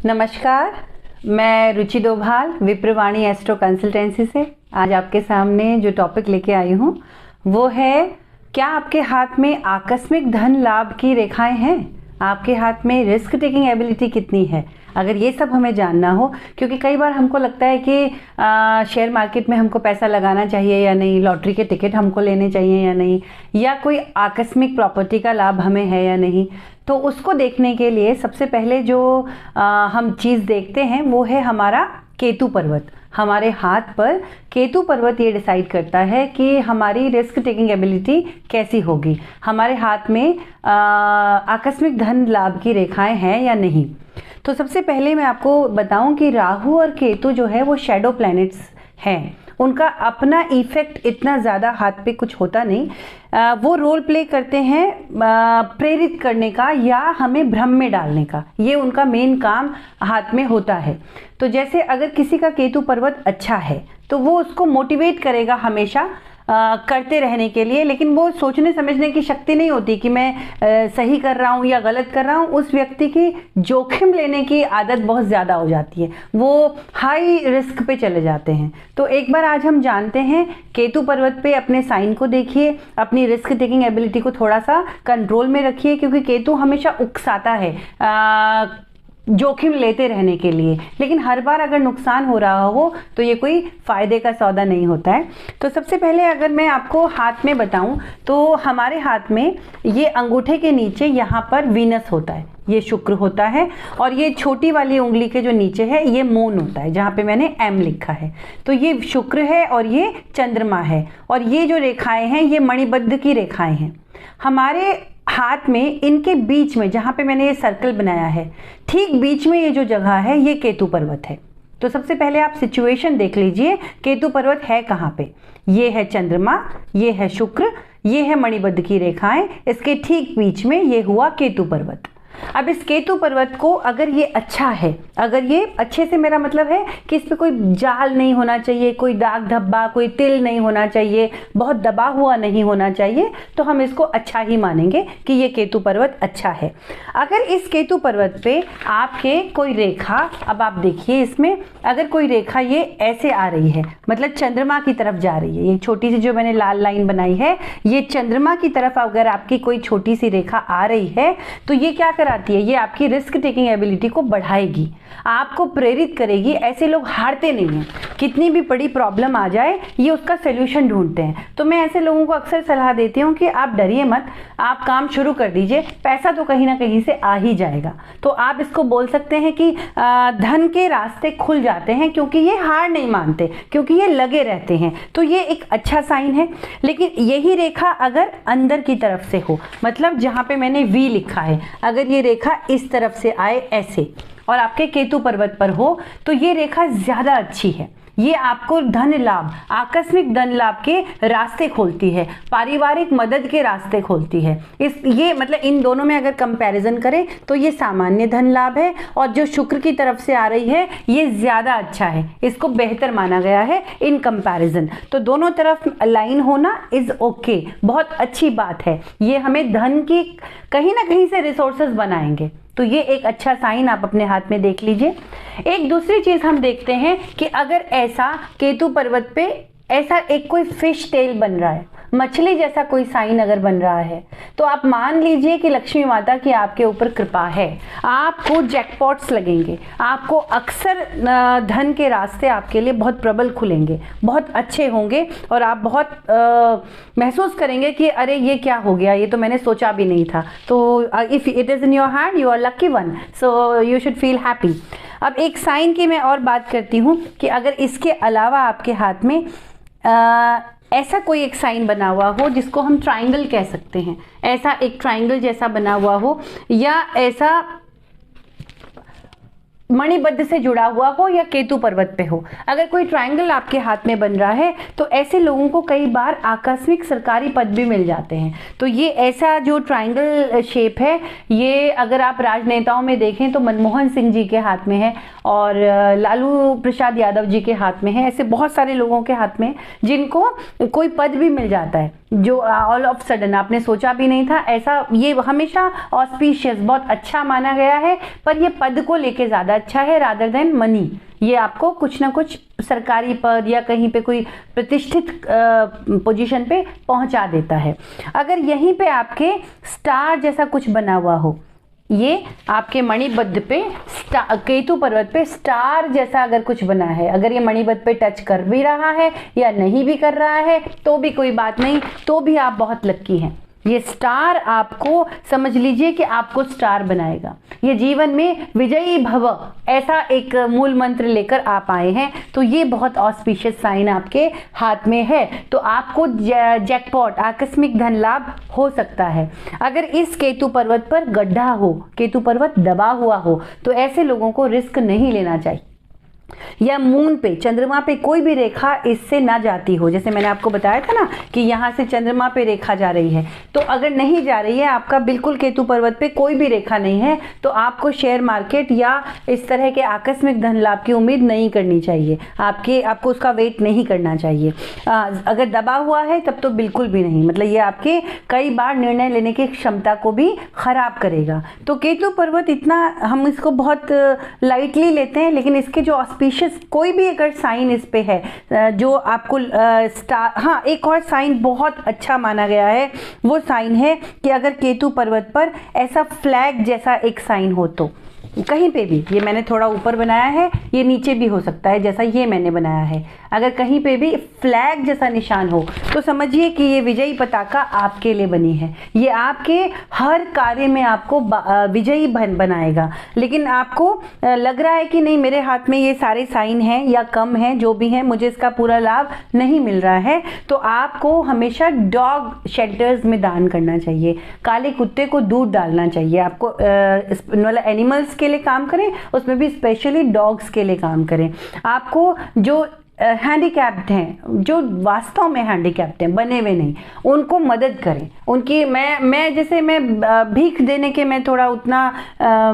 नमस्कार, मैं रुचि Doval विप्रवाणी astro consultancy से आज आपके सामने जो टॉपिक लेके आई हूँ वो है, क्या आपके हाथ में आकस्मिक धन लाभ की रेखाएं हैं? आपके हाथ में रिस्क टेकिंग एबिलिटी कितनी है? अगर ये सब हमें जानना हो, क्योंकि कई बार हमको लगता है कि शेयर मार्केट में हमको पैसा लगाना चाहिए या नहीं, लॉटरी के टिकट हमको लेने चाहिए या नहीं, या कोई आकस्मिक प्रॉपर्टी का लाभ हमें है या नहीं। तो उसको देखने के लिए सबसे पहले जो हम चीज़ देखते हैं वो है हमारा केतु पर्वत। हमारे हाथ पर केतु पर्वत ये डिसाइड करता है कि हमारी रिस्क टेकिंग एबिलिटी कैसी होगी, हमारे हाथ में आकस्मिक धन लाभ की रेखाएं हैं या नहीं। तो सबसे पहले मैं आपको बताऊं कि राहु और केतु जो है वो शैडो प्लैनेट्स हैं, उनका अपना इफेक्ट इतना ज़्यादा हाथ पे कुछ होता नहीं। वो रोल प्ले करते हैं प्रेरित करने का या हमें भ्रम में डालने का, ये उनका मेन काम हाथ में होता है। तो जैसे अगर किसी का केतु पर्वत अच्छा है तो वो उसको मोटिवेट करेगा हमेशा करते रहने के लिए, लेकिन वो सोचने समझने की शक्ति नहीं होती कि मैं सही कर रहा हूँ या गलत कर रहा हूँ। उस व्यक्ति की जोखिम लेने की आदत बहुत ज़्यादा हो जाती है, वो हाई रिस्क पे चले जाते हैं। तो एक बार आज हम जानते हैं, केतु पर्वत पे अपने साइन को देखिए, अपनी रिस्क टेकिंग एबिलिटी को थोड़ा सा कंट्रोल में रखिए, क्योंकि केतु हमेशा उकसाता है जोखिम लेते रहने के लिए, लेकिन हर बार अगर नुकसान हो रहा हो तो ये कोई फायदे का सौदा नहीं होता है। तो सबसे पहले अगर मैं आपको हाथ में बताऊं तो हमारे हाथ में ये अंगूठे के नीचे यहाँ पर वीनस होता है, ये शुक्र होता है, और ये छोटी वाली उंगली के जो नीचे है ये मून होता है, जहाँ पे मैंने एम लिखा है। तो ये शुक्र है और ये चंद्रमा है, और ये जो रेखाएं हैं ये मणिबद्ध की रेखाएं हैं। हमारे हाथ में इनके बीच में जहाँ पे मैंने ये सर्कल बनाया है, ठीक बीच में ये जो जगह है ये केतु पर्वत है। तो सबसे पहले आप सिचुएशन देख लीजिए, केतु पर्वत है कहाँ पे। ये है चंद्रमा, ये है शुक्र, ये है मणिबद्ध की रेखाएं, इसके ठीक बीच में ये हुआ केतु पर्वत। अब इस केतु पर्वत को अगर ये अच्छा है, अगर ये अच्छे से, मेरा मतलब है कि इस पे कोई जाल नहीं होना चाहिए, कोई दाग धब्बा, कोई तिल नहीं होना चाहिए, बहुत दबा हुआ नहीं होना चाहिए, तो हम इसको अच्छा ही मानेंगे कि ये केतु पर्वत अच्छा है। अगर इस केतु पर्वत पे आपके कोई रेखा, अब आप देखिए इसमें अगर कोई रेखा ये ऐसे आ रही है, मतलब चंद्रमा की तरफ जा रही है, ये छोटी सी जो मैंने लाल लाइन बनाई है ये चंद्रमा की तरफ अगर आपकी कोई छोटी सी रेखा आ रही है तो ये क्या कराती है, ये आपकी रिस्क टेकिंग एबिलिटी को बढ़ाएगी, आपको प्रेरित करेगी। ऐसे लोग हारते नहीं हैं, कितनी भी बड़ी प्रॉब्लम आ जाए ये उसका सोल्यूशन ढूंढते हैं। तो मैं ऐसे लोगों को अक्सर सलाह देती हूँ कि आप डरिए मत, आप काम शुरू कर दीजिए, पैसा तो कहीं ना कहीं से आ ही जाएगा। तो आप इसको बोल सकते हैं कि धन के रास्ते खुल जाते हैं, क्योंकि ये हार नहीं मानते, क्योंकि ये लगे रहते हैं। तो ये एक अच्छा साइन है। लेकिन यही रेखा अगर अंदर की तरफ से हो, मतलब जहाँ पे मैंने वी लिखा है, अगर ये रेखा इस तरफ से आए ऐसे और आपके केतु पर्वत पर हो, तो ये रेखा ज़्यादा अच्छी है। ये आपको धन लाभ, आकस्मिक धन लाभ के रास्ते खोलती है, पारिवारिक मदद के रास्ते खोलती है। ये मतलब इन दोनों में अगर कंपैरिजन करें तो ये सामान्य धन लाभ है, और जो शुक्र की तरफ से आ रही है ये ज़्यादा अच्छा है, इसको बेहतर माना गया है इन कंपैरिजन। तो दोनों तरफ लाइन होना इज़ ओके, बहुत अच्छी बात है। ये हमें धन की कहीं ना कहीं से रिसोर्सेज बनाएंगे, तो ये एक अच्छा साइन आप अपने हाथ में देख लीजिए। एक दूसरी चीज हम देखते हैं कि अगर ऐसा केतु पर्वत पे ऐसा एक कोई फिश टेल बन रहा है, मछली जैसा कोई साइन अगर बन रहा है, तो आप मान लीजिए कि लक्ष्मी माता की आपके ऊपर कृपा है, आपको जैकपॉट्स लगेंगे, आपको अक्सर धन के रास्ते आपके लिए बहुत प्रबल खुलेंगे, बहुत अच्छे होंगे, और आप बहुत महसूस करेंगे कि अरे ये क्या हो गया, ये तो मैंने सोचा भी नहीं था। तो if it is in your hand you are lucky one, so you should feel happy. अब एक साइन की मैं और बात करती हूँ कि अगर इसके अलावा आपके हाथ में ऐसा कोई एक साइन बना हुआ हो जिसको हम ट्रायंगल कह सकते हैं, ऐसा एक ट्रायंगल जैसा बना हुआ हो, या ऐसा मणिबद्ध से जुड़ा हुआ हो या केतु पर्वत पे हो, अगर कोई ट्रायंगल आपके हाथ में बन रहा है तो ऐसे लोगों को कई बार आकस्मिक सरकारी पद भी मिल जाते हैं। तो ये ऐसा जो ट्रायंगल शेप है, ये अगर आप राजनेताओं में देखें तो मनमोहन सिंह जी के हाथ में है, और लालू प्रसाद यादव जी के हाथ में है, ऐसे बहुत सारे लोगों के हाथ में जिनको कोई पद भी मिल जाता है। जो ऑल ऑफ सडन आपने सोचा भी नहीं था, ऐसा ये हमेशा ऑस्पिशियस बहुत अच्छा माना गया है, पर ये पद को लेके ज़्यादा अच्छा है रादर देन मनी। ये आपको कुछ ना कुछ सरकारी पद या कहीं पे कोई प्रतिष्ठित पोजीशन पे पहुंचा देता है। अगर यहीं पे आपके स्टार जैसा कुछ बना हुआ हो, ये आपके मणिबद्ध पे केतु पर्वत पे स्टार जैसा अगर कुछ बना है, अगर ये मणिबद्ध पे टच कर भी रहा है या नहीं भी कर रहा है तो भी कोई बात नहीं, तो भी आप बहुत लक्की हैं। ये स्टार आपको समझ लीजिए कि आपको स्टार बनाएगा। ये जीवन में विजयी भव ऐसा एक मूल मंत्र लेकर आप आए हैं, तो ये बहुत ऑस्पिशियस साइन आपके हाथ में है। तो आपको जैकपॉट आकस्मिक धन लाभ हो सकता है। अगर इस केतु पर्वत पर गड्ढा हो, केतु पर्वत दबा हुआ हो, तो ऐसे लोगों को रिस्क नहीं लेना चाहिए। या मून पे, चंद्रमा पे कोई भी रेखा इससे ना जाती हो, जैसे मैंने आपको बताया था ना कि यहाँ से चंद्रमा पे रेखा जा रही है, तो अगर नहीं जा रही है, आपका बिल्कुल केतु पर्वत पे कोई भी रेखा नहीं है, तो आपको शेयर मार्केट या इस तरह के आकस्मिक धन लाभ की उम्मीद नहीं करनी चाहिए। आपको उसका वेट नहीं करना चाहिए। अगर दबा हुआ है तब तो बिल्कुल भी नहीं, मतलब ये आपके कई बार निर्णय लेने की क्षमता को भी खराब करेगा। तो केतु पर्वत इतना हम इसको बहुत लाइटली लेते हैं, लेकिन इसके जो कोई भी अगर साइन इस पे है जो आपको स्टार, हाँ एक और साइन बहुत अच्छा माना गया है, वो साइन है कि अगर केतु पर्वत पर ऐसा फ्लैग जैसा एक साइन हो, तो कहीं पे भी, ये मैंने थोड़ा ऊपर बनाया है, ये नीचे भी हो सकता है जैसा ये मैंने बनाया है, अगर कहीं पे भी फ्लैग जैसा निशान हो तो समझिए कि ये विजयी पताका आपके लिए बनी है। ये आपके हर कार्य में आपको विजयी बनाएगा। लेकिन आपको लग रहा है कि नहीं मेरे हाथ में ये सारे साइन हैं या कम हैं, जो भी हैं, मुझे इसका पूरा लाभ नहीं मिल रहा है, तो आपको हमेशा डॉग शेल्टर्स में दान करना चाहिए। काले कुत्ते को दूध डालना चाहिए। आपको मतलब एनिमल्स के लिए काम करें, उसमें भी स्पेशली डॉग्स के लिए काम करें। आपको जो हैंडीकैप्ड हैं, जो वास्तव में हैंडीकैप्ड हैं, बने हुए नहीं, उनको मदद करें। उनकी मैं जैसे मैं भीख देने के मैं थोड़ा उतना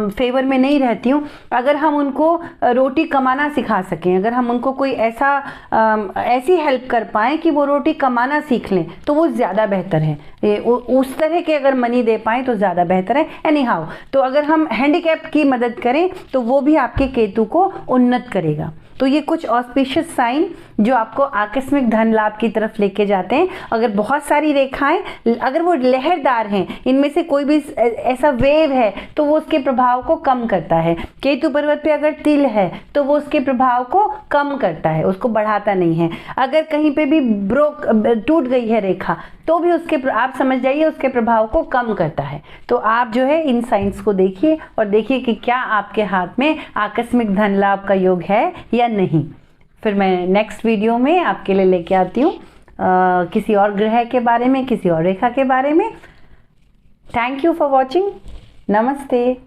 फेवर में नहीं रहती हूँ। अगर हम उनको रोटी कमाना सिखा सकें, अगर हम उनको कोई ऐसी हेल्प कर पाएँ कि वो रोटी कमाना सीख लें, तो वो ज़्यादा बेहतर है। उस तरह के अगर मनी दे पाएँ तो ज़्यादा बेहतर है। एनी हाउ, तो अगर हम हैंडीकैप्ड की मदद करें तो वो भी आपके केतु को उन्नत करेगा। तो ये कुछ ऑस्पिशियस साइन जो आपको आकस्मिक धन लाभ की तरफ लेके जाते हैं। अगर बहुत सारी रेखाएं, अगर वो लहरदार हैं, इनमें से कोई भी ऐसा वेव है, तो वो उसके प्रभाव को कम करता है। केतु पर्वत पे अगर तिल है तो वो उसके प्रभाव को कम करता है, उसको बढ़ाता नहीं है। अगर कहीं पे भी टूट गई है रेखा, तो भी आप समझ जाइए उसके प्रभाव को कम करता है। तो आप जो है इन साइंस को देखिए और देखिए कि क्या आपके हाथ में आकस्मिक धन लाभ का योग है या नहीं। फिर मैं नेक्स्ट वीडियो में आपके लिए लेके आती हूँ किसी और ग्रह के बारे में, किसी और रेखा के बारे में। Thank you for watching. नमस्ते।